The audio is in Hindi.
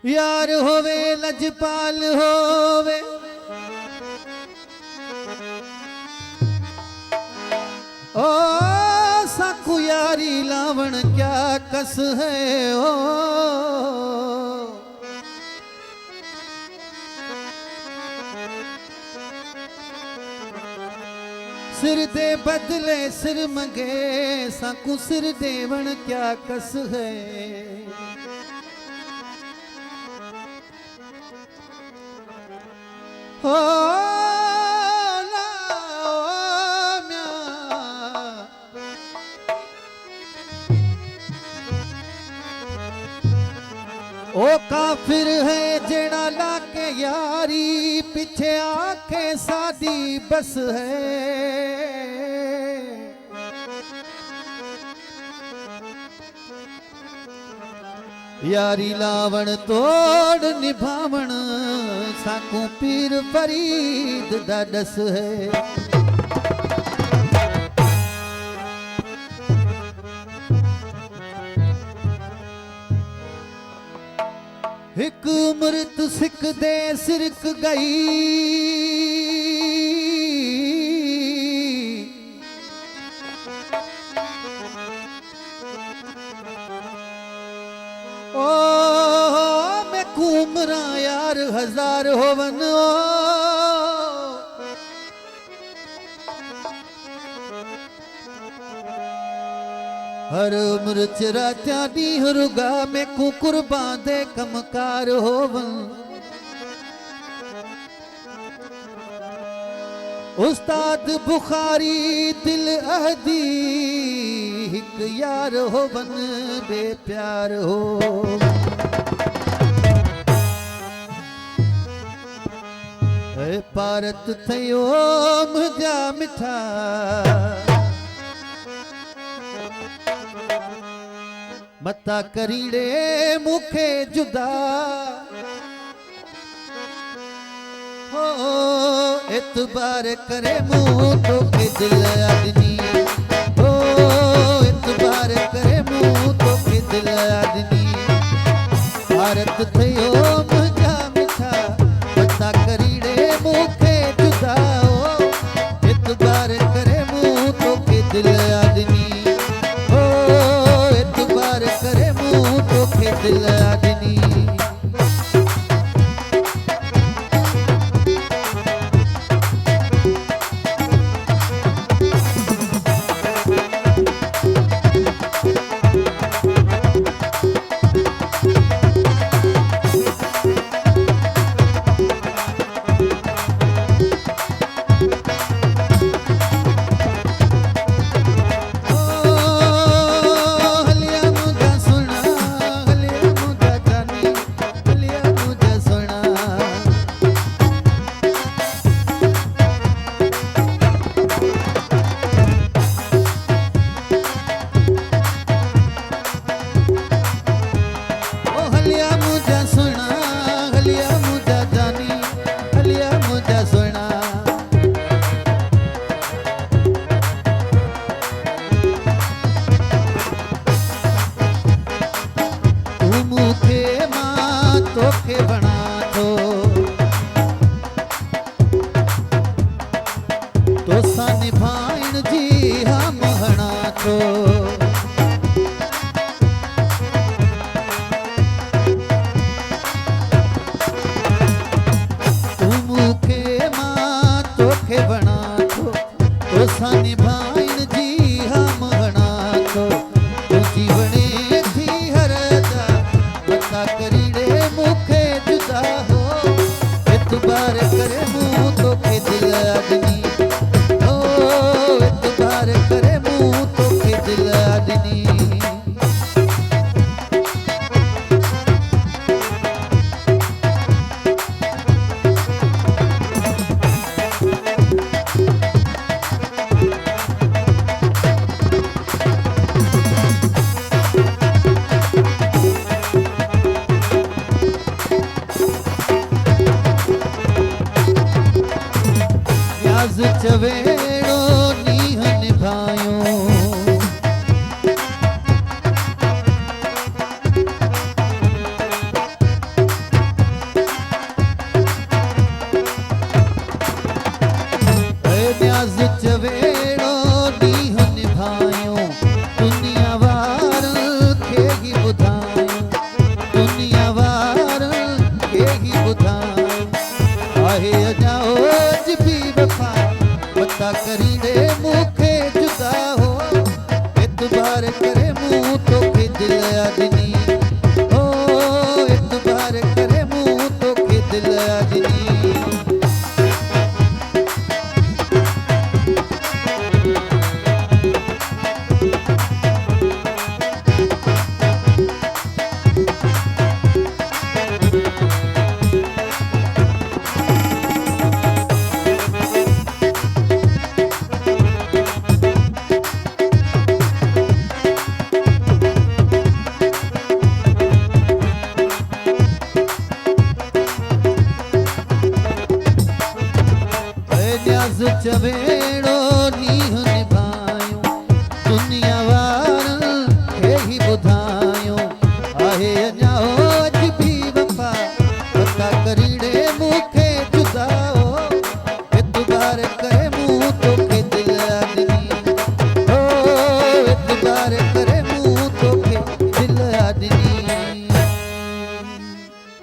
यार होवे लजपाल होवे ओ साकू यारी लावण क्या कस है ओ सिर दे बदले सिर मंगे साकू सिर देवण क्या कस है हो ओ काफिर है जेड़ा लाके यारी पीछे आके सादी बस है यारी लावण तोड़ निभावण साकू पीर फरीद दा दस है एक उम्रत सिख दे सिरक गई ओ मैं कुमरा यार हजार होवन हर उम्र चरात्या दी रुगा में कुकुर बांधे कमकार होवन उस्ताद बुखारी दिल अहदी हिक यार होवन बेप्यार हो पारत थयो मुझा मिठा मता करीड़े मुखे जुदा हो एतबार करे मुँह तो के दिल आदमी हो एतबार करे मुँह तो के दिल आदमी भारत थयो मुझा मिठा मता करीड़े मुखे जुदा हो एतबार करे मुँह तो के दिल आदमी करे मुँह तो के दिल आदमी चवेड़ो नीह निभायो पता करींदे मूंखे जुदा हो एतबार करे मूं तोखे दिल अजनी ओ एतबार करे मूं तोखे दिल अजनी चवेड़ो नीह निभायूं दुनिया वारन खे ही ॿुधायूं आहे अञा अॼ भी वफ़ा पता करीड़े मूंखे